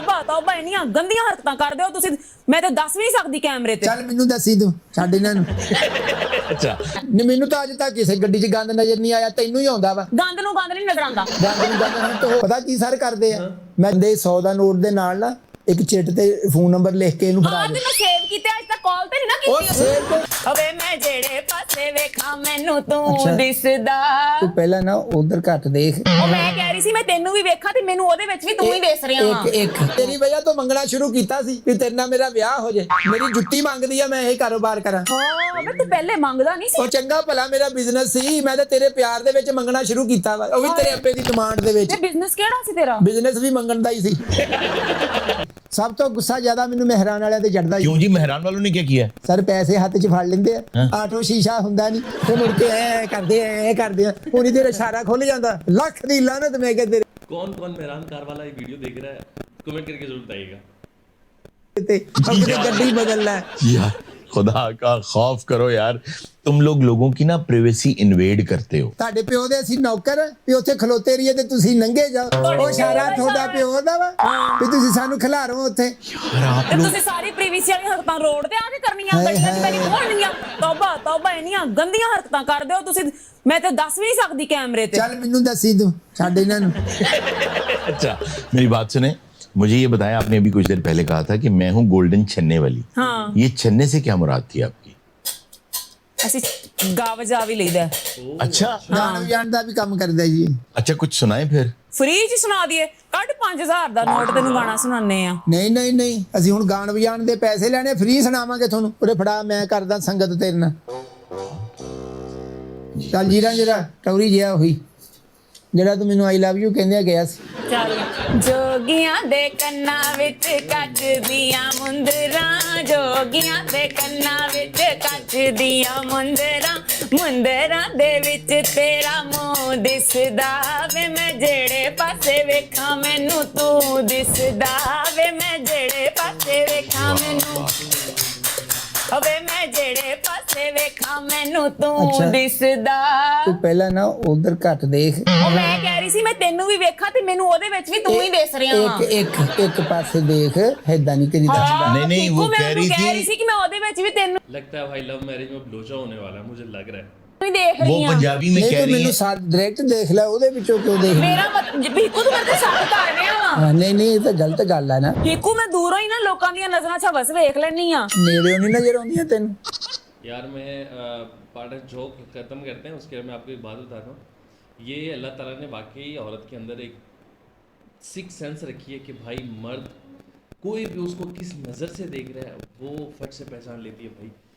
ਤੌਬਾ ਇੰਨੀਆਂ ਗੰਦੀਆਂ ਹਰਕਤਾਂ ਕਰਦੇ ਹੋ ਤੁਸੀਂ, ਮੈਂ ਤਾਂ ਦੱਸ ਵੀ ਨਹੀਂ ਸਕਦੀ ਕੈਮਰੇ ਤੇ। ਚੱਲ ਮੈਨੂੰ ਦੱਸੀ ਤੂੰ ਛੱਡ ਇਹਨਾਂ ਨੂੰ। ਅੱਛਾ ਨਹੀਂ ਮੈਨੂੰ ਤਾਂ ਅੱਜ ਤੱਕ ਕਿਸੇ ਗੱਡੀ 'ਚ ਗੰਦ ਨਜ਼ਰ ਨਹੀਂ ਆਇਆ, ਤੈਨੂੰ ਹੀ ਆਉਂਦਾ ਵਾ ਗੰਦ ਨੂੰ ਗੰਦ ਨਹੀਂ ਨਜ਼ਰ ਆਉਂਦਾ। ਗੰਦ ਨੂੰ ਗੰਦ। ਹੁਣ ਤਾਂ ਪਤਾ ਕੀ ਸਰ ਕਰਦੇ ਆ, ਮੈਂ ਦੇ 100 ਦਾ ਨੋਟ ਦੇ ਨਾਲ ਨਾ ਇੱਕ ਚਿੱਟ ਤੇ ਫੋਨ ਨੰਬਰ ਲਿਖ ਕੇ ਇਹਨੂੰ ਫੜਾ ਅੱਜ ਦੇ। ਮੈਂ ਸੇਵ ਕੀਤਾ, ਅੱਜ ਤੱਕ ਕਾਲ ਤੇ ਨਹੀਂ ਨਾ ਉਹ ਕੀਤੀ। ਸੇਵ ਓਏ ਮੈਂ ਜਿਹੜੇ ਪਾਸੇ ਵੇਖਾਂ ਮੈਨੂੰ ਤੂੰ ਅੱਛਾ। ਦਿਸਦਾ। ਤੂੰ ਪਹਿਲਾਂ ਨਾ ਉਧਰ ਘੱਟ ਦੇਖ। ਉਹ ਮੈਂ ਕਹਿ ਰਹੀ ਸੀ ਮੈਂ ਤੈਨੂੰ ਵੀ ਵੇਖਾਂ ਤੇ ਮੈਨੂੰ ਉਹਦੇ ਵਿੱਚ ਵੀ ਤੂੰ ਹੀ ਦਿਸ ਰਿਹਾ ਵਾ। ਇੱਕ ਤੇਰੀ ਵਜ੍ਹਾ ਤੋਂ ਮੰਗਣਾ ਸ਼ੁਰੂ ਕੀਤਾ ਸੀ ਵੀ ਤੇਰੇ ਨਾਲ ਮੇਰਾ ਵਿਆਹ ਹੋ ਜੇ। ਮੇਰੀ ਜੁੱਤੀ ਮੰਗਦੀ ਆ ਮੈਂ ਇਹ ਕਾਰੋਬਾਰ ਕਰਾਂ। ਹਾਂ ਮੈਂ ਤੂੰ ਪਹਿਲੇ ਮੰਗਦਾ ਨਹੀਂ ਸੀ। ਉਹ ਚੰਗਾ ਭਲਾ ਮੇਰਾ ਬਿਜ਼ਨਸ ਸੀ, ਮੈਂ ਤਾਂ ਤੇਰੇ ਪਿਆਰ ਦੇ ਵਿੱਚ ਮੰਗਣਾ ਸ਼ੁਰੂ ਕੀਤਾ ਵਾ, ਉਹ ਵੀ ਤੇਰੇ ਅੱਪੇ ਦੀ ਡਿਮਾਂਡ ਦੇ ਵਿੱਚ। ਤੇ ਬਿਜ਼ਨਸ ਕਿਹੜਾ ਸੀ ਤੇਰਾ? ਬਿਜ਼ਨਸ ਵੀ ਮੰਗਣ ਦਾ ਹੀ ਸੀ। ਸਭ ਤੋਂ ਗੁੱਸਾ ਜ਼ਿਆਦਾ ਮੈਨੂੰ ਮਹਿਰਾਨ ਵਾਲਿਆਂ ਤੇ ਚੜਦਾ क्यों जी मेहरान वालों ने क्या किया है? ਸਰ ਪੈਸੇ ਹੱਥ 'ਚ ਫੜ ਲੈਂਦੇ ਆ, ਹਾਂ। ਆਟੋ ਸ਼ੀਸ਼ਾ ਹੁੰਦਾ ਨਹੀਂ, ਤੇ ਮੁੜ ਕੇ ਐ ਕਰਦੇ ਆ ਪੂਰੀ ਦੇਰ ਇਸ਼ਾਰਾ ਖੁੱਲ ਜਾਂਦਾ। ਲੱਖ ਦੀ ਲਾਨਤ ਮੈਂ ਕਹਿੰਦੇ कौन कौन मेहरान कार वाला ये वीडियो देख रहा है कमेंट करके जरूर बताइएगा। ਤੇ ਕਿਤੇ ਗੱਡੀ ਬਦਲ ਲੈ। यार खुदा का खौफ करो यार, तुम लोगों की ना प्राइवेसी इन्वेड करते हो। ਤੁਹਾਡੇ ਪਿਓ ਦੇ ਅਸੀਂ ਨੌਕਰ ਵੀ ਉੱਥੇ ਖਲੋਤੇ ਰਹੀਏ ਤੇ ਤੁਸੀਂ ਲੰਘੇ ਜਾਓ। ਉਹ ਇਸ਼ਾਰਾ ਤੁਹਾਡਾ ਪਿਓ ਦਾ ਵਾ ਵੀ ਤੁਸੀਂ ਸਾਨੂੰ ਖਿਲਾਰੋ ਉੱਥੇ। यार आप ਤੇ लोग ਤੁਸੀਂ ਸਾਰੀ ਪ੍ਰੀਵੀਅਸ ਵਾਲੀ ਹਰਕਤਾਂ ਰੋਡ ਤੇ ਆ ਕੇ ਕਰਨੀਆਂ, ਗੱਡੀਆਂ 'ਚ ਮੇਰੀ ਪਹੁੰਚਣੀਆਂ। ਤੌਬਾ ਇੰਨੀਆਂ ਗੰਦੀਆਂ ਹਰਕਤਾਂ ਕਰਦੇ ਹੋ ਤੁਸੀਂ, ਮੈਂ ਤਾਂ ਦੱਸ ਵੀ ਨਹੀਂ ਸਕਦੀ ਕੈਮਰੇ ਤੇ। ਚੱਲ ਮੈਨੂੰ ਦੱਸੀ ਤੂੰ ਛੱਡ ਇਹਨਾਂ ਨੂੰ। अच्छा मेरी बात सुने, मुझे ये बताया, आपने अभी कुछ देर पहले कहा था कि मैं हूँ गोल्डन छन्ने वाली। हाँ। ये छन्ने से क्या मुराद थी आपकी? ਅਸੀਂ ਗਾ ਵਜਾ ਵੀ ਲਈਦਾ। अच्छा ਗਾਣਾ ਵਜਾਉਣ ਦਾ ਵੀ ਕੰਮ ਕਰਦਾ ਜੀ। अच्छा कुछ सुनाए फिर। ਫ੍ਰੀ ਚ ਸੁਣਾ ਦਈਏ, ਕੱਢ 5000 ਦਾ ਨੋਟ ਤੈਨੂੰ ਗਾਣਾ ਸੁਣਾਉਂਦੇ ਆ। ਨਹੀਂ ਅਸੀਂ ਹੁਣ ਗਾਣ ਵਜਾਉਣ ਦੇ ਪੈਸੇ ਲੈਣੇ, ਫ੍ਰੀ ਸੁਣਾਵਾਂਗੇ ਤੁਹਾਨੂੰ। ਉਹਦੇ ਫੜਾ ਮੈਂ ਕਰਦਾ ਸੰਗਤ ਤੇਰੇ ਨਾਲ। ਚੱਲ ਜੀਰਾ ਜਰਾ ਟੌਰੀ ਜਿਹਾ ਹੋਈ ਜਿਹੜਾ ਤੂੰ ਮੈਨੂੰ ਆਈ ਲਵ ਯੂ ਕਹਿੰਦਿਆ ਗਿਆ ਸੀ। ਚੱਲ ਜੋਗੀਆਂ ਦੇ ਕੰਨਾਂ ਵਿੱਚ ਕੱਚ ਦੀਆਂ ਮੁੰਦਰਾਂ, ਜੋਗੀਆਂ ਦੇ ਕੰਨਾਂ ਵਿੱਚ ਕੱਚ ਦੀਆਂ ਮੁੰਦਰਾਂ, ਮੁੰਦਰਾਂ ਦੇ ਵਿੱਚ ਤੇਰਾ ਮੂੰਹ ਦਿਸਦਾ ਵੇ, ਮੈਂ ਜਿਹੜੇ ਪਾਸੇ ਵੇਖਾਂ ਮੈਨੂੰ ਤੂੰ ਦਿਸਦਾ ਵੇ, ਮੈਂ ਜਿਹੜੇ ਪਾਸੇ ਵੇਖਾਂ ਮੈਨੂੰ ਵੇ, ਮੈਂ ਜਿਹੜੇ ਪਾਸੇ ਵੇਖਾਂ ਮੈਨੂੰ ਅੱਛਾ। ਤੂੰ ਦਿਸਦਾ। ਤੂੰ ਪਹਿਲਾਂ ਨਾ ਉਧਰ ਘੱਟ ਦੇਖ। ਉਹ ਮੈਂ ਕਹਿ ਰਹੀ ਸੀ ਮੈਂ ਤੈਨੂੰ ਵੀ ਵੇਖਾਂ ਤੇ ਮੈਨੂੰ ਉਹਦੇ ਵਿੱਚ ਵੀ ਤੂੰ ਹੀ ਦਿਸ ਰਿਹਾ ਵਾ। ਇੱਕ ਪਾਸੇ ਦੇਖ, ਏਦਾਂ ਨਹੀਂ ਕਰੀ ਦੱਸਦਾ। नहीं वो कह रही ਸੀ ਕਿ ਮੈਂ ਉਹਦੇ ਵਿੱਚ ਵੀ ਤੈਨੂੰ लगता है भाई लव मैरिज में ब्लोचा होने वाला है, मुझे लग रहा है। ਹੀ ਦੇਖ वो ਰਹੀ ਆ। पंजाबी में ਨਹੀਂ कह ਤੂੰ रही ਮੈਨੂੰ है। ਸਾਥ ਡਾਇਰੈਕਟ ਦੇਖ ਲੈ, ਉਹਦੇ ਵਿੱਚੋਂ ਕਿਉਂ ਦੇਖ ਰਹੀ? ਮੇਰਾ ਭੀਕੂ ਤੂੰ ਮੇਰੇ ਤੇ ਸ਼ੱਕ ਕਰ ਰਿਹਾ ਵਾ। ਹਾਂ, ਨਹੀਂ ਇਹ ਤਾਂ ਗਲਤ ਗੱਲ ਹੈ ਨਾ। ਭੀਕੂ ਮੈਂ ਦੂਰੋਂ ਹੀ ਨਾ ਲੋਕਾਂ ਦੀਆਂ ਨਜ਼ਰਾਂ 'ਚ ਬਸ ਵੇਖ ਲੈਣੀ ਆ। ਨੇੜਿਓਂ ਨਹੀਂ ਨਜ਼ਰ ਆਉਂਦੀਆਂ ਤੈਨੂੰ। यार मैं पार्ट जोक ख़त्म करते हैं, उसके बाद मैं आपको एक बात बताता हूँ। ये अल्लाह ताला ने वाकई औरत के अंदर एक सिक्स सेंस रखी है कि भाई मर्द कोई भी उसको किस नज़र से देख रहा है वो फट से पहचान लेती है। भाई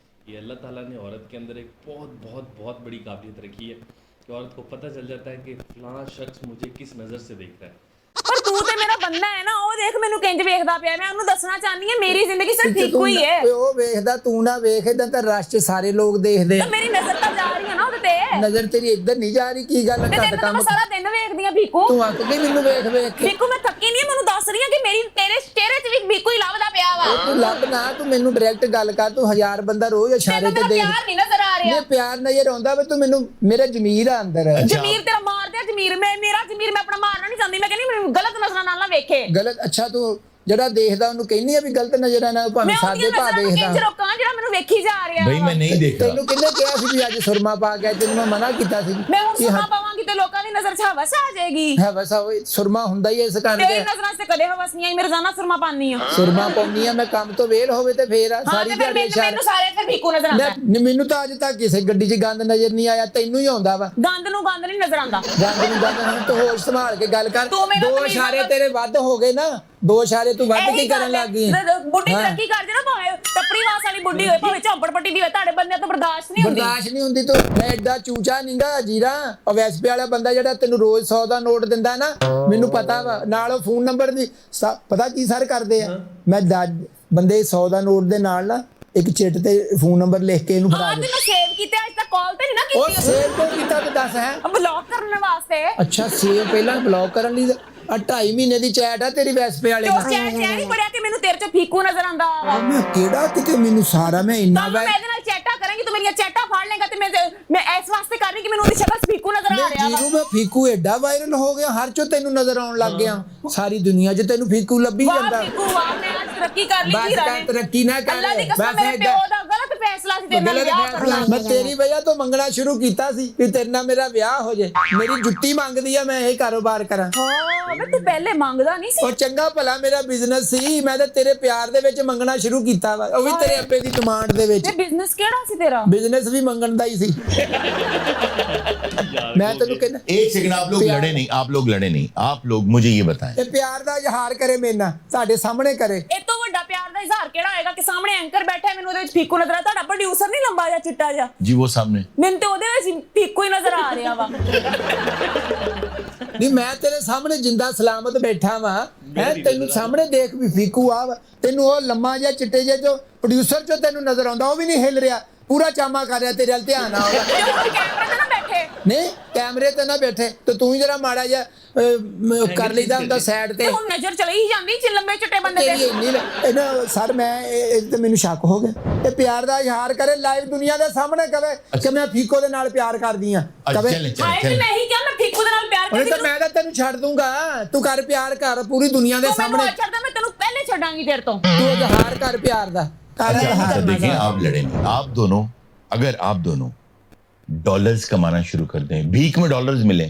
ये अल्लाह ताला ने औरत के अंदर एक बहुत बहुत बहुत बड़ी काबिलियत रखी है कि औरत को पता चल जाता है कि फलाना शख्स मुझे किस नज़र से देख रहा है। ਪਰ ਤੂੰ ਤੇ ਮੇਰਾ ਬੰਦਾ ਹੈ ਨਾ, ਉਹ ਦੇਖ ਮੈਨੂੰ ਕਿੰਜ ਵੇਖਦਾ ਪਿਆ। ਮੈਂ ਉਹਨੂੰ ਦੱਸਣਾ ਚਾਹਨੀ ਆ ਮੇਰੀ ਜ਼ਿੰਦਗੀ ਸਿਰਫ ਭੀਕੂ ਹੀ ਹੈ। ਓਏ ਉਹ ਵੇਖਦਾ, ਤੂੰ ਨਾ ਵੇਖ। ਏਦਾਂ ਤਾਂ ਰਸ਼ 'ਚ ਸਾਰੇ ਲੋਕ ਦੇਖਦੇ ਆ। ਤਾਂ ਮੇਰੀ ਨਜ਼ਰ ਤਾਂ ਜਾ ਰਹੀ ਹੈ ਨਾ ਉਹਦੇ ਤੇ। ਨਜ਼ਰ ਤੇਰੀ ਇੱਧਰ ਨਹੀਂ ਜਾ ਰਹੀ। ਕੀ ਗੱਲ ਤੇ ਘੱਟ ਤੈਨੂੰ ਤਾਂ ਕੰਮ ਮੈਂ ਸਾਰਾ ਦਿਨ ਵੇਖਦੀ ਆ ਭੀਕੂ। ਤੂੰ ਅੱਕ ਗਈ ਮੈਨੂੰ ਵੇਖ ਵੇਖ ਕੇ। ਭੀਕੂ ਮੈਂ ਥੱਕੀ ਨਹੀਂ, ਮੈਨੂੰ ਦੱਸ ਰਹੀ ਆ ਕਿ ਮੇਰੀ ਤੇਰੇ ਚਿਹਰੇ 'ਚ ਵੀ ਭੀਕੂ ਹੀ ਲੱਭਦਾ ਪਿਆ ਵਾ। ਤੂੰ ਲੱਭ ਨਾ, ਤੂੰ ਮੈਨੂੰ ਡਾਇਰੈਕਟ ਗੱਲ ਕਰ। ਤੂੰ 1000 ਬੰਦਾ ਰੋਜ਼ ਇਸ਼ਾਰੇ ਤੈਨੂੰ ਤੇ ਮੇਰਾ ਦੇਖ। ਪਿਆਰ ਨਹੀਂ ਨਜ਼ਰ ਆ ਰਿਹਾ। ਇਹ ਪਿਆਰ ਨਜ਼ਰ ਆਉਂਦਾ ਵੇ। ਤੂੰ ਮੈਨੂੰ, ਮੇਰਾ ਜ਼ਮੀਰ ਆ ਅੰਦਰ। ਜ਼ਮੀਰ ਤੇਰਾ ਮਾਰ ਦਿਆ ਜ਼ਮੀਰ। ਮੇਰਾ ਜ਼ਮੀਰ ਮੈਂ ਆਪਣਾ ਮਾਰਨਾ ਨਹੀਂ ਚਾਹੁੰਦੀ। ਮੈਂ ਕਹਿੰਦੀ ਮੈਨੂੰ ਗਲਤ ਨਜ਼ਰਾਂ ਨਾਲ ਨਾ ਵੇਖੇ। ਗਲਤ? ਅੱਛਾ ਤੂੰ ਜਿਹੜਾ ਦੇਖਦਾ ਉਹਨੂੰ ਕਹਿੰਦੀ ਆ ਵੀ ਗਲਤ ਨਜ਼ਰਾਂ ਨਾਲ, ਭਾਵੇਂ ਮੈਂ ਸਾਦੇ ਉਹਦੀਆਂ ਭਾ ਨਜ਼ਰਾਂ ਨੂੰ ਕਿੰਜ ਦੇਖਦਾ। ਰੋਕਾਂ ਜਿਹੜਾ ਮੈਨੂੰ ਵੇਖੀ ਜਾ ਰਿਹਾ भाई ਵਾ। मैं नहीं देख रहा। ਤੈਨੂੰ ਕਿੰਨੇ ਕਿਹਾ ਸੀ ਵੀ ਅੱਜ ਸੁਰਮਾ ਪਾ ਕੇ? ਤੈਨੂੰ ਮੈਂ ਮਨਾ ਕੀਤਾ ਸੀ ਮੈਂ ਹੁਣ ਕਿ ਸੁਰਮਾ ਪਾਵਾਂਗੀ ਤੇ ਲੋਕਾਂ ਦੀ ਨਜ਼ਰ 'ਚ ਹਵਸ ਆ ਜਾਏਗੀ। ਹੈ ਵਸਾ ਓਏ ਸੁਰਮਾ ਹੁੰਦਾ ਹੀ ਇਸ ਤੇਰੀ ਕਰਕੇ। ਨਜ਼ਰਾਂ 'ਚ ਕਦੇ ਹਵਸ ਨਹੀਂ ਆਈ। ਮੇਰੇ ਰੋਜ਼ਾਨਾ ਸੁਰਮਾ ਪਾਉਂਦੀ ਆ। ਸੁਰਮਾ ਪਾਉਂਦੀ ਆ ਮੈਂ, ਕੰਮ ਤੋਂ ਵੇਲ ਹੋਵੇ ਤੇ ਫੇਰ ਆ ਹਾਂ ਸਾਰੀ ਤੇ ਫਿਰ ਦਿਹਾੜੀ ਇਸ਼ਾਰੇ। ਮੈਨੂੰ ਸਾਰੇ ਫਿਰ ਭੀਕੂ ਨਜ਼ਰ ਆਉਂਦਾ। ਮੈਨੂੰ ਤਾਂ ਅੱਜ ਤੱਕ ਕਿਸੇ ਗੱਡੀ 'ਚ ਗੰਦ ਨਜ਼ਰ ਨਹੀਂ ਆਇਆ, ਤੈਨੂੰ ਹੀ ਆਉਂਦਾ ਵਾ। ਗੰਦ ਨੂੰ ਗੰਦ ਨਹੀਂ ਨਜ਼ਰ ਆਉਂਦਾ। ਗੰਦ ਨੂੰ ਗੰਦ। ਹੁਣ ਤੂੰ ਹੋਸ਼ ਸੰਭਾਲ ਕੇ ਗੱਲ ਕਰ। ਤੂੰ ਮੈਨੂੰ ਦੋ ਤਕਲੀਫ਼ ਇਸ਼ਾਰੇ ਤੇਰੇ ਵੱਧ ਹੋ ਗਏ ਨਾ, ਦੋ ਇਸ਼ਾਰੇ ਤੂੰ ਵੱਧ ਇਹੀ ਕੀ ਕਰਨ ਗੱਲ ਹੈ। ਲੱਗ ਗਈ? ਬੁੱਢੀ ਹਾਂ। ਤਰੱਕੀ ਕਰ ਜੇ ਨਾ, ਭਾਵੇਂ ਟੱਪਰੀ ਵਾਸ ਵਾਲੀ ਬੁੱਢੀ ਹੋਏ, ਭਾਵੇਂ ਝੌਂਪੜ ਪੱਟੀ ਦੀ ਹੋਏ, ਤੁਹਾਡੇ ਬੰਦੇ ਤੋਂ ਬਰਦਾਸ਼ਤ ਨਹੀਂ ਹੁੰਦੀ। ਬਰਦਾਸ਼ਤ ਨਹੀਂ ਹੁੰਦੀ। ਤੂੰ ਮੈਂ ਐਡਾ ਚੂਚਾ ਨਹੀਂਗਾ ਜੀਰਾ। ਉਹ ਵੈਸਪੇ ਵਾਲਾ ਬੰਦਾ ਜਿਹੜਾ ਤੈਨੂੰ ਰੋਜ਼ 100 ਦਾ ਨੋਟ ਦਿੰਦਾ ਨਾ, ਮੈਨੂੰ ਪਤਾ ਵਾ। ਨਾਲ ਉਹ ਫੋਨ ਨੰਬਰ ਦੀ ਪਤਾ ਕੀ ਸਰ ਕਰਦੇ ਆ, ਮੈਂ ਬੰਦੇ 100 ਦਾ ਨੋਟ ਦੇ ਨਾਲ ਨਾ ਇੱਕ ਚਿੱਟ ਤੇ ਫੋਨ ਨੰਬਰ ਲਿਖ ਕੇ ਇਹਨੂੰ ਫੜਾ ਅੱਜ ਦੇ। ਮੈਂ ਸੇਵ ਕੀਤਾ, ਅੱਜ ਤੱਕ ਕਾਲ ਤੇ ਨਹੀਂ ਨਾ ਉਹ ਕੀਤੀ। ਸੇਵ ਕਿਉਂ ਕੀਤਾ ਤੂੰ ਦੱਸ? ਹੈ ਬਲੌਕ ਕਰਨ ਵਾਸਤੇ। ਅੱਛਾ ਸੇਵ ਪਹਿਲਾਂ ਬਲੌਕ ਕਰਨ ਲਈ। 2.5 ਮਹੀਨੇ ਦੀ ਚੈਟ ਆ ਤੇਰੀ ਵੈਸਪੇ ਵਾਲੇ ਤੇ ਨਾਲ। ਉਸ ਚੈਟ ਨਹੀਂ ਪੜਿਆ ਕਿ ਮੈਨੂੰ ਤੇਰੇ 'ਚ ਭੀਕੂ ਨਜ਼ਰ ਆਉਂਦਾ ਵਾ। ਮੈਂ ਕਿਹੜਾ ਕਿਤੇ ਮੈਨੂੰ ਸਾਰਾ ਮੈਂ ਇੰਨਾ ਮੈਂ ਇਹਦੇ ਨਾਲ ਚੈਟਾ ਕਰਾਂਗੀ ਤੂੰ ਮੇਰੀਆਂ ਚੈਟਾਂ ਫਾੜ ਲੇਗਾ ਤੇ ਮੈਂ ਇਸ ਵਾਸਤੇ ਕਰ ਰਹੀ ਕਿ ਮੈਨੂੰ ਉਹਦੀ ਸ਼ਕਲ ਫੀਕੂ ਨਜ਼ਰ ਆ ਰਿਹਾ ਵਾ ਜੀਰੂ ਮੈਂ ਫੀਕੂ ਐਡਾ ਵਾਇਰਲ ਹੋ ਗਿਆ, ਹਰ ਚੋਂ ਤੈਨੂੰ ਨਜ਼ਰ ਆਉਣ ਲੱਗ ਗਿਆ, ਸਾਰੀ ਦੁਨੀਆ 'ਚ ਤੈਨੂੰ ਫੀਕੂ ਲੱਭੀ ਵਾਹ ਜਾਂਦਾ। ਫੀਕੂ ਵਾਹ, ਮੈਂ ਅੱਜ ਤਰੱਕੀ ਕਰ ਲਈ ਬਸ ਵੀਰਾ ਕਰ, ਨੇ। ਤਰੱਕੀ ਨਾ ਕਰ, ਅੱਲਾ ਦੀ ਕਸਮ ਬਸ ਮੇਰੇ ਏਦਾਂ- ਪਿਓ ਦਾ ਗਲਤ ਫੈਸਲਾ ਸੀ ਤੇਰੇ ਨਾਲ ਵਿਆਹ ਕਰਨਾ। ਮੈਂ ਤੇਰੀ ਵਜ੍ਹਾ ਤੋਂ ਮੰਗਣਾ ਸ਼ੁਰੂ ਕੀਤਾ ਸੀ ਕਿ ਤੇਰੇ ਨਾਲ ਮੇਰਾ ਵਿਆਹ ਹੋ ਜੇ, ਮੇਰੀ ਜੁੱਤੀ ਮੰਗਦੀ ਆ ਮੈਂ ਇਹ ਕਾਰੋਬਾਰ ਕਰਾਂ। ਹਾਂ ਵੇ ਤੂੰ ਪਹਿਲੇ ਮੰਗਦਾ ਨਹੀਂ ਸੀ। ਉਹ ਚੰਗਾ ਭਲਾ ਮੇਰਾ ਬਿਜ਼ਨਸ ਸੀ, ਮੈਂ ਤਾਂ ਤੇਰੇ ਪਿਆਰ ਦੇ ਵਿੱਚ ਮੰਗਣਾ ਸ਼ੁਰੂ ਕੀਤਾ ਵਾ, ਉਹ ਵੀ ਤੇਰੇ ਅੱਬੇ ਦੀ ਡਿਮਾਂਡ ਦੇ ਵਿੱਚ। ਤੇ ਬਿਜ਼ਨਸ ਕਿਹੜਾ ਸੀ ਤੇਰਾ? ਬਿਜ਼ਨਸ ਵੀ ਮੰਗਣ ਦਾ ਹੀ ਸੀ। ਮੈਂ ਤੈਨੂੰ ਕਹਿੰਦਾ एक सेकंड, आप लोग लड़े नहीं, आप लोग लड़े नहीं, आप लोग मुझे ये बताएं। ਇਹ ਪਿਆਰ ਦਾ ਇਜ਼ਹਾਰ ਕਰੇ ਮੇਰੇ ਨਾਲ, ਤੁਹਾਡੇ ਸਾਹਮਣੇ ਕਰੇ। ਇਹ ਤੋਂ ਵੱਡਾ ਪਿਆਰ ਦਾ ਇਜ਼ਹਾਰ ਕਿਹੜਾ ਹੋਏਗਾ ਕਿ ਸਾਹਮਣੇ ਐਂਕਰ ਬੈਠਾ ਹੈ, ਮੈਨੂੰ ਉਹਦੇ ਵਿੱਚ ਫੀਕੂ ਨਜ਼ਰ ਆ। ਤੁਹਾਡਾ ਪ੍ਰੋਡਿਊਸਰ ਨਹੀਂ ਲੰਬਾ ਜਿਹਾ ਚਿੱਟਾ ਜਿਹਾ? जी वो सामने ਮੈਨੂੰ ਤੇ ਉਹਦੇ ਵਿੱਚ ਫੀਕੂ ਹੀ ਨਜ਼ਰ ਆ ਰਿਹਾ ਵਾ। ਨਹੀਂ ਮੈਂ ਤੇਰੇ ਸਾਹਮਣੇ ਜਿੰਦਾ ਸਲਾਮਤ ਬੈਠਾ ਵਾਂ, ਹੈ ਤੈਨੂੰ ਸਾਹਮਣੇ ਦੇਖ ਵੀ ਫੀਕੂ ਆ ਵਾ, ਤੈਨੂੰ ਉਹ ਲੰਮਾ ਜਿਹਾ ਚਿੱਟੇ ਜਿਹਾ ਜੋ ਪ੍ਰੋਡਿਊਸਰ ਚੋਂ ਤੈਨੂੰ ਨਜ਼ਰ ਆਉਂਦਾ ਉਹ ਵੀ ਨਹੀਂ ਹਿੱਲ ਰਿਹਾ, ਪੂਰਾ ਚਾਮਾ ਕਰ ਰਿਹਾ ਤੇਰੇ ਵੱਲ ਧਿਆਨ ਆ ਉਹਦਾ। ਤੇ ਹੁਣ ਕੈਮਰੇ ਤੇ ਨਾ ਬੈਠੇ ਨਹੀਂ ਕੈਮਰੇ ਤੇ ਨਾ ਬੈਠੇ ਤੇ ਤੂੰ ਹੀ ਜਰਾ ਮਾੜਾ ਜਿਹਾ ਕਰ ਲਈਦਾ ਹੁੰਦਾ ਸਾਈਡ ਤੇ। ਤੇ ਹੁਣ ਨਜ਼ਰ ਚਲੀ ਹੀ ਜਾਂਦੀ ਚ ਲੰਬੇ ਚਿੱਟੇ ਬੰਦੇ ਤੇਰੀ ਤੇ। ਇੰਨੀ ਇਹਨਾਂ ਸਰ ਮੈਂ ਇਹ ਤੇ ਮੈਨੂੰ ਸ਼ੱਕ ਹੋ ਗਿਆ, ਇਹ ਪਿਆਰ ਦਾ ਇਜ਼ਹਾਰ ਕਰੇ ਲਾਈਵ ਦੁਨੀਆ ਦੇ ਸਾਹਮਣੇ ਕਵੇ ਕਿ ਮੈਂ ਫੀਕੋ ਦੇ ਨਾਲ ਪਿਆਰ ਕਰਦੀ ਆ, अच्छा ਕਵੇ चले ਹਾਏ चले ਤੇ चले ਮੈਂ ਹੀ ਕਿਹਾ ਮੈਂ ਫੀਕੂ ਦੇ ਨਾਲ ਪਿਆਰ ਉਹਨੇ ਕਰਦੀ ਤਾਂ ਮੈਂ ਤਾਂ ਤੈਨੂੰ ਛੱਡ ਦੂੰਗਾ, ਤੂੰ ਕਰ ਪਿਆਰ ਕਰ ਪੂਰੀ ਦੁਨੀਆ ਦੇ ਤੂੰ ਮੈਨੂੰ ਸਾਹਮਣੇ, ਛੱਡਦਾ ਮੈਂ ਤੈਨੂੰ ਪਹਿਲੇ ਛੱਡਾਂਗੀ ਤੇਰੇ ਤੋਂ। ਤੂੰ ਇਜ਼ਹਾਰ ਕਰ ਪਿਆਰ ਦਾ ਕਰ अच्छा ਇਜ਼ਹਾਰ। देखिए, आप लड़े नहीं, आप दोनों, अगर आप दोनों डॉलर्स कमाना शुरू कर दें, भीख में डॉलर्स मिले,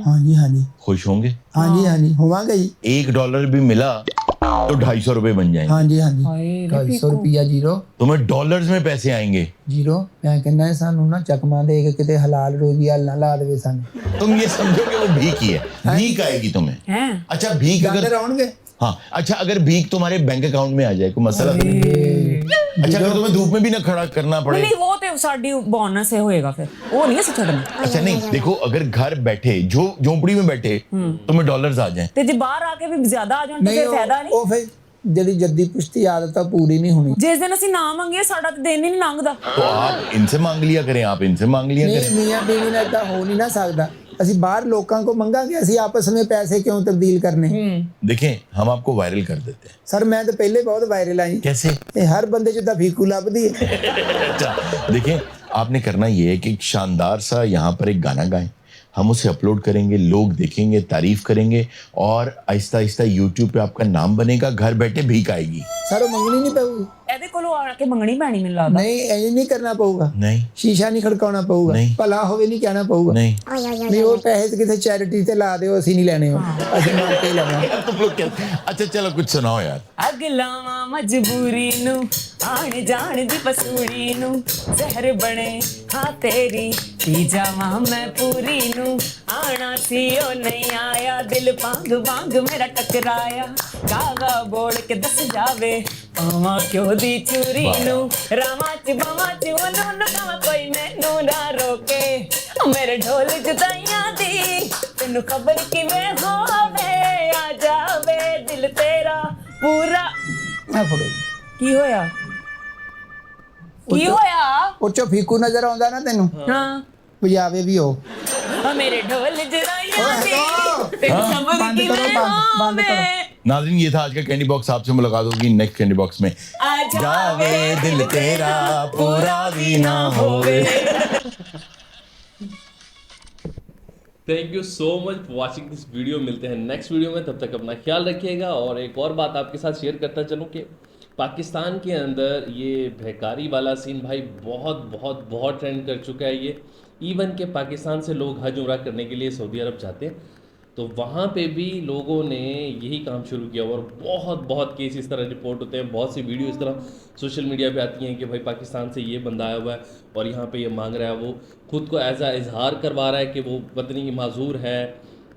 ਹਾਂਜੀ ਹਾਂਜੀ खुश होंगे? ਹਾਂਜੀ ਹਾਂਜੀ ਹੋਵਾਂਗਾ ਜੀ। $1 भी मिला तो 250 रुपए बन जाएंगे। ਹਾਂਜੀ ਹਾਂਜੀ ਹਾਏ 250 ਰੁਪਿਆ ਜ਼ੀਰੋ तुम्हें डॉलर्स में पैसे आएंगे। ਜ਼ੀਰੋ ਮੈਂ ਕਹਿੰਦਾ ਸਾਨੂੰ ਨਾ ਚਕਮਾ ਦੇ ਕੇ ਕਿਤੇ ਹਲਾਲ ਰੋਜ਼ੀ ਹੱਲ ਨਾ ਲਾ ਦੇਵੇ ਸਾਨੂੰ। तुम ये समझो कि वो भीख ही है, भीख आएगी तुम्हें। हैं अच्छा भीख ਜਾਂਦੇ अगर, ਰਹਣਗੇ। हाँ अच्छा अगर भीख तुम्हारे बैंक अकाउंट में आ जाए, कोई मसला तो नहीं। अच्छा अगर तुम्हें धूप में भी ना खड़ा करना पड़े। नहीं वो तो साडी बोनस से होएगा, फिर वो नहीं है छड़ना। अच्छा नहीं देखो, अगर घर बैठे जो झोपड़ी में बैठे तुम्हें डॉलर्स आ जाएं, ते जे बाहर आके भी ज्यादा आ जान तो ਨਹੀਂ फिर फायदा नहीं। ਉਹ ਫਿਰ ਜਿਹੜੀ ਜੱਦੀ ਪੁਸ਼ਤੀ ਆਦਤ ਆ ਪੂਰੀ ਨਹੀਂ ਹੋਣੀ। जिस दिन ਅਸੀਂ ਨਾ ਮੰਗੀਏ ਸਾਡਾ ਤੇ ਦਿਨ ਹੀ ਨਹੀਂ ਲੰਘਦਾ। तो आप इनसे मांग लिया करें, आप इनसे मांग लिया ਨਹੀਂ करें। ਮੀਆਂ ਬੀਵੀ ਨਾਲ ਤਾਂ ਹੋ ਨਹੀਂ ਨਾ ਸਕਦਾ, ਅਸੀਂ ਬਾਹਰ ਲੋਕਾਂ ਕੋ ਮੰਗਾਂਗੇ, ਅਸੀਂ ਆਪਸ ਵਿੱਚ ਪੈਸੇ ਕਿਉਂ ਤਬਦੀਲ ਕਰਨੇ। देखें हम आपको वायरल कर देते हैं। ਸਰ ਮੈਂ ਤਾਂ ਪਹਿਲੇ ਬਹੁਤ ਵਾਇਰਲ ਆਈ, कैसे? ਇਹ ਹਰ ਬੰਦੇ ਚ ਤਾਂ ਫੀਕੂ ਲੱਭਦੀ ਹੈ। अच्छा देखें, आपने करना ये है कि एक शानदार सा यहाँ पर एक गाना गाएं, हम उसे अपलोड करेंगे, लोग देखेंगे, तारीफ करेंगे और आहिस्ता आहिस्ता यूट्यूब पे आपका नाम बनेगा, घर बैठे भीख आएगी। ਸਰ ਉਹ ਮੰਗਣੀ ਨਹੀਂ ਪਊਗੀ। ਇਹਦੇ ਕੋਲੋਂ ਆ ਕੇ ਮੰਗਣੀ ਪੈਣੀ ਮੈਨੂੰ ਲੱਗਦਾ। ਨਹੀਂ ਇਹ ਨਹੀਂ ਕਰਨਾ ਪਊਗਾ, नहीं ਸ਼ੀਸ਼ਾ ਨਹੀਂ ਖੜਕਾਉਣਾ ਪਊਗਾ, ਨਹੀਂ। ਭਲਾ ਹੋਵੇ ਨਹੀਂ ਕਹਿਣਾ ਪਊਗਾ। नहीं ਨਹੀਂ ਉਹ ਪੈਸੇ ਕਿਤੇ ਚੈਰਿਟੀ ਤੇ ਲਾ ਦਿਓ, ਅਸੀਂ ਨਹੀਂ ਲੈਣੇ, ਉਹ ਅਸੀਂ ਮੰਗ ਕੇ ਲਵਾਂਗੇ। तुम लोग क्या, अच्छा चलो कुछ सुनाओ यार। ਅਗਲਾਵਾਂ ਮਜਬੂਰੀ ਨੂੰ ਆਣ ਜਾਣ ਦੀ ਪਸੂੜੀ ਨੂੰ ਜ਼ਹਿਰ ਬਣੇ ਹਾਂ ਤੇਰੀ ਪੀ ਜਾਵਾਂ ਮੈਂ ਪੂਰੀ ਨੂੰ ਆਣਾ ਸੀ ਉਹ ਨਹੀਂ ਆਇਆ ਦਿਲ ਪੰਗ ਵਾਂਗ ਮੇਰਾ ਟਕਰਾਇਆ ਕਾਗਾ ਬੋਲ ਕੇ ਦੱਸ ਜਾਵੇ ਆਵਾਂ ਕਿਉਂ ਦੀ ਚੂਰੀ ਨੂੰ ਰਾਵਾਂ ਚ ਬਾਵਾਂ ਚ ਉਹਨੂੰ ਨਾ ਕੋਈ ਮੈਨੂੰ ਨਾ ਰੋਕੇ ਮੇਰੇ ਢੋਲ ਜੁਦਾਈਆਂ ਦੀ ਤੈਨੂੰ ਖਬਰ ਕਿਵੇਂ ਹੋਵੇ ਆ ਜਾਵੇ ਦਿਲ ਤੇਰਾ ਪੂਰਾ। ਆ ਫੜੋ, ਕੀ ਹੋਇਆ? ਕੀ ਹੋਇਆ? ਉਹ ਚੋਂ ਫੀਕੂ ਨਜ਼ਰ ਆਉਂਦਾ ਨਾ ਤੈਨੂੰ, ਹਾਂ ਵਜਾਵੇ ਵੀ ਉਹ। ਆ ਮੇਰੇ ਢੋਲ ਜਰਾਈਆਂ ਓਏ, ਦੀ ਤੈਨੂੰ ਖਬਰ ਬੰਦ ਕਰੋ, ਕਿਵੇਂ ਬੰਦ ਕਰੋ। ਹੋਵੇ नाज़रीन ये था आज का कैंडी बॉक्स, आपसे मुलाकात होगी नेक्स्ट कैंडी बॉक्स में। आ जावे दिल तेरा पूरा भी ना होवे। Thank you so much for watching this video. मिलते हैं नेक्स्ट वीडियो में, तब तक अपना ख्याल रखिएगा। और एक और बात आपके साथ शेयर करता चलूँ कि पाकिस्तान के अंदर ये भयकारी वाला सीन भाई बहुत बहुत बहुत ट्रेंड कर चुका है। ये इवन के पाकिस्तान से लोग हज उम्रा करने के लिए सऊदी अरब जाते हैं, तो वहाँ पे भी लोगों ने यही काम शुरू किया और बहुत बहुत केस इस तरह रिपोर्ट होते हैं। बहुत सी वीडियो इस तरह सोशल मीडिया पे आती हैं कि भाई पाकिस्तान से ये बंदा आया हुआ है और यहाँ पे ये मांग रहा है, वो खुद को एज आ इजहार करवा रहा है कि वो पत्नी माजूर है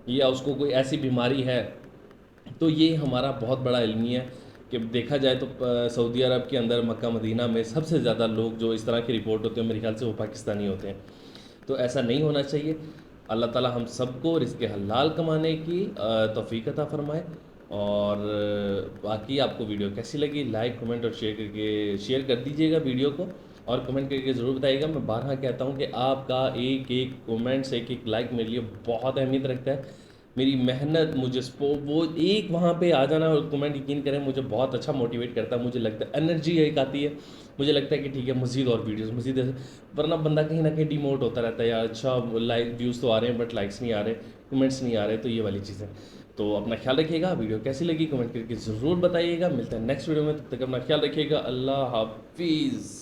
या उसको कोई ऐसी बीमारी है। तो ये हमारा बहुत बड़ा इल्मी है कि देखा जाए तो सऊदी अरब के अंदर मक्का मदीना में सबसे ज़्यादा लोग जो इस तरह की रिपोर्ट होते हैं मेरे ख्याल से वो पाकिस्तानी होते हैं। तो ऐसा नहीं होना चाहिए। अल्लाह ताला हम सबको रिज़्क़ हलाल कमाने की तौफ़ीक़ अता फ़रमाए। और बाकी आपको वीडियो कैसी लगी, लाइक कमेंट और शेयर कर दीजिएगा वीडियो को, और कमेंट करके ज़रूर बताइएगा। मैं बारहा कहता हूँ कि आपका एक एक कमेंट्स, एक एक लाइक मेरे लिए बहुत अहमियत रखता है। मेरी मेहनत, मुझे वो एक वहाँ पे आ जाना और कमेंट, यकीन करें मुझे बहुत अच्छा मोटिवेट करता है। मुझे लगता है एनर्जी एक आती है, मुझे लगता है कि ठीक है मज़ीद और वीडियोस मज़ीद, वरना बंदा कहीं ना कहीं डिमोट होता रहता है यार। अच्छा लाइक व्यूज़ तो आ रहे हैं बट लाइक्स नहीं आ रहे, कमेंट्स नहीं आ रहे, तो ये वाली चीज़ें। तो अपना ख्याल रखिएगा, वीडियो कैसी लगी कमेंट करके ज़रूर बताइएगा। मिलते हैं नेक्स्ट वीडियो में, तब तक अपना ख्याल रखिएगा। अल्लाह हाफिज़।